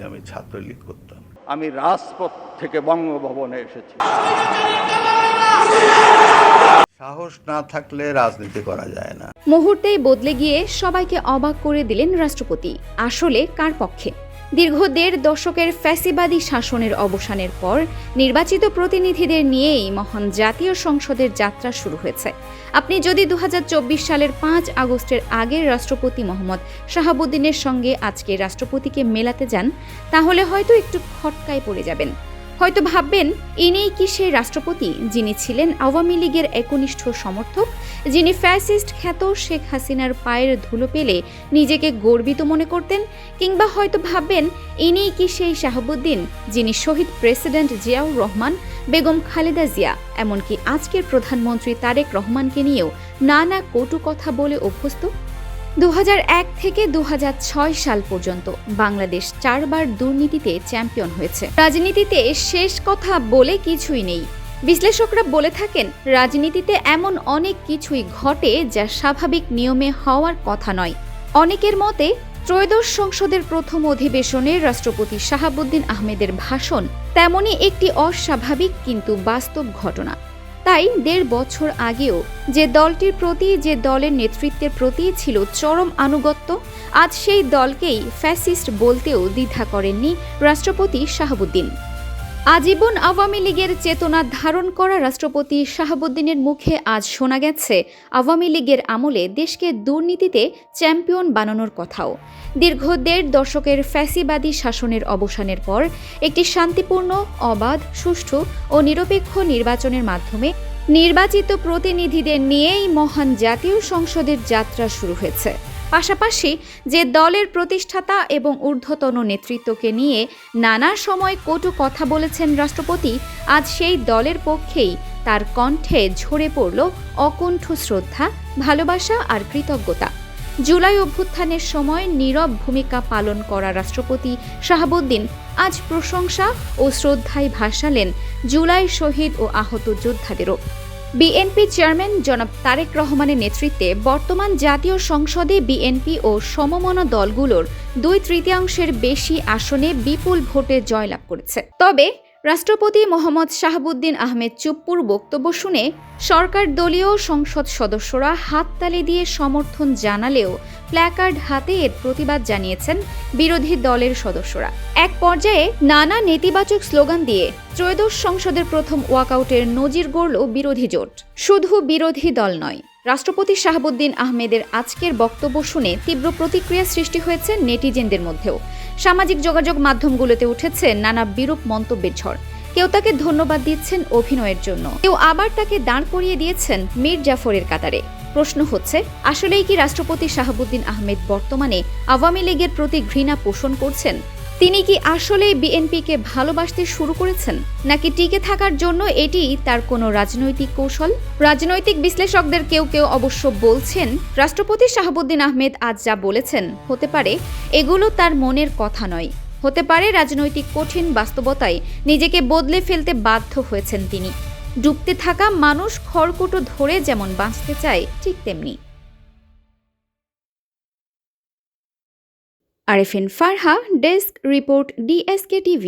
আমি ছাত্রলীগ করতাম। আমি রাজপথ থেকে বঙ্গভবনে এসেছি। সাহস না থাকলে রাজনীতি করা যায় না। মুহূর্তেই বদলে গিয়ে সবাইকে অবাক করে দিলেন রাষ্ট্রপতি। আসলে কার পক্ষে? দীর্ঘ ১.৫ দশকের ফ্যাসিবাদী শাসনের অবসানের পর নির্বাচিত প্রতিনিধিদের নিয়েই মহান জাতীয় সংসদের যাত্রা শুরু হয়েছে। আপনি যদি ২০২৪ সালের ৫ আগস্টের আগের রাষ্ট্রপতি মোহাম্মদ শাহাবুদ্দিনের সঙ্গে আজকের রাষ্ট্রপতিকে মেলাতে যান, তাহলে হয়তো একটু খটকায় পড়ে যাবেন। হয়তো ভাববেন, ইনিই কি সেই রাষ্ট্রপতি যিনি ছিলেন আওয়ামী লীগের একনিষ্ঠ সমর্থক, যিনি ফ্যাসিস্ট খ্যাত শেখ হাসিনার পায়ের ধুলো পেলে নিজেকে গর্বিত মনে করতেন? কিংবা হয়তো ভাববেন, ইনিই কি সেই শাহাবুদ্দিন যিনি শহীদ প্রেসিডেন্ট জিয়াউর রহমান, বেগম খালেদা জিয়া, এমনকি আজকের প্রধানমন্ত্রী তারেক রহমানকে নিয়েও নানা কটু কথা বলে অভ্যস্ত? ২০০১ থেকে ২০০৬ সাল পর্যন্ত বাংলাদেশ ৪ বার দুর্নীতিতে চ্যাম্পিয়ন হয়েছে। রাজনীতিতে শেষ কথা বলে কিছুই নেই। বিশ্লেষকরা বলে থাকেন, রাজনীতিতে এমন অনেক কিছুই ঘটে যা স্বাভাবিক নিয়মে হওয়ার কথা নয়। অনেকের মতে, ত্রয়োদশ সংসদের প্রথম অধিবেশনে রাষ্ট্রপতি শাহাবুদ্দিন আহমেদের ভাষণ তেমনই একটি অস্বাভাবিক কিন্তু বাস্তব ঘটনা। তাই ১.৫ বছর আগেও যে দলটির প্রতি, যে দলের নেতৃত্বের প্রতি ছিল চরম আনুগত্য, আজ সেই দলকেই ফ্যাসিস্ট বলতেও দ্বিধা করেননি রাষ্ট্রপতি শাহাবুদ্দিন। আজীবন আওয়ামী লীগের চেতনা ধারণ করা রাষ্ট্রপতি শাহাবুদ্দিনের মুখে আজ শোনা গেছে আওয়ামী লীগের আমলে দেশকে দুর্নীতিতে চ্যাম্পিয়ন বানানোর কথাও। দীর্ঘ ১.৫ দশকের ফ্যাসিবাদী শাসনের অবসানের পর একটি শান্তিপূর্ণ, অবাধ, সুষ্ঠু ও নিরপেক্ষ নির্বাচনের মাধ্যমে নির্বাচিত প্রতিনিধিদের নিয়েই মহান জাতীয় সংসদের যাত্রা শুরু হয়েছে। পাশাপাশি যে দলের প্রতিষ্ঠাতা এবং ঊর্ধ্বতন নেতৃত্বকে নিয়ে নানা সময় কটু কথা বলেছেন রাষ্ট্রপতি, আজ সেই দলের পক্ষেই তার কণ্ঠে ঝরে পড়ল অকুণ্ঠ শ্রদ্ধা, ভালোবাসা আর কৃতজ্ঞতা। জুলাই অভ্যুত্থানের সময় নীরব ভূমিকা পালন করা রাষ্ট্রপতি শাহাবুদ্দিন আজ প্রশংসা ও শ্রদ্ধায় ভাসালেন জুলাই শহীদ ও আহত যোদ্ধাদেরও। বিএনপি চেয়ারম্যান জনাব তারেক রহমানের নেতৃত্বে বর্তমান জাতীয় সংসদে বিএনপি ও সমমনা দলগুলোর ২/৩ বেশি আসনে বিপুল ভোটে জয়লাভ করেছে। তবে রাষ্ট্রপতি মোহাম্মদ শাহাবুদ্দিন আহমেদ চুপ্পুর বক্তব্য শুনে সরকার দলীয় সংসদ সদস্যরা হাততালি দিয়ে সমর্থন জানালেও প্ল্যাকার্ড হাতে এর প্রতিবাদ জানিয়েছেন বিরোধী দলের সদস্যরা। এক পর্যায়ে নানা নেতিবাচক স্লোগান দিয়ে ত্রয়োদশ সংসদের প্রথম ওয়াকআউটের নজির গড়ল বিরোধী জোট। শুধু বিরোধী দল নয়, রাষ্ট্রপতি শাহাবুদ্দিন আহমেদের আজকের বক্তব্য শুনে তীব্র প্রতিক্রিয়া সৃষ্টি হয়েছে নেটিজেনদের মধ্যেও। সামাজিক যোগাযোগ মাধ্যমগুলোতে উঠেছে নানা বিরূপ মন্তব্যের ঝড়। কেউ তাকে ধন্যবাদ দিচ্ছেন অভিনয়ের জন্য, কেউ আবার তাকে দাঁড় করিয়ে দিয়েছেন মীর জাফরের কাতারে। প্রশ্ন হচ্ছে, আসলেই কি রাষ্ট্রপতি শাহাবুদ্দিন আহমেদ বর্তমানে আওয়ামী লীগের প্রতি ঘৃণা পোষণ করছেন? তিনি কি আসলেই বিএনপিকে ভালোবাসতে শুরু করেছেন, নাকি টিকে থাকার জন্য এটি তার কোনো রাজনৈতিক কৌশল? রাজনৈতিক বিশ্লেষকদের কেউ কেউ অবশ্য বলছেন, রাষ্ট্রপতি শাহাবুদ্দিন আহমেদ আজ যা বলেছেন হতে পারে এগুলো তার মনের কথা নয়। হতে পারে রাজনৈতিক কঠিন বাস্তবতায় নিজেকে বদলে ফেলতে বাধ্য হয়েছেন তিনি। ডুবতে থাকা মানুষ খড়কুটো ধরে যেমন বাঁচতে চায়, ঠিক তেমনি। Arefin Farha, desk report, DSK TV।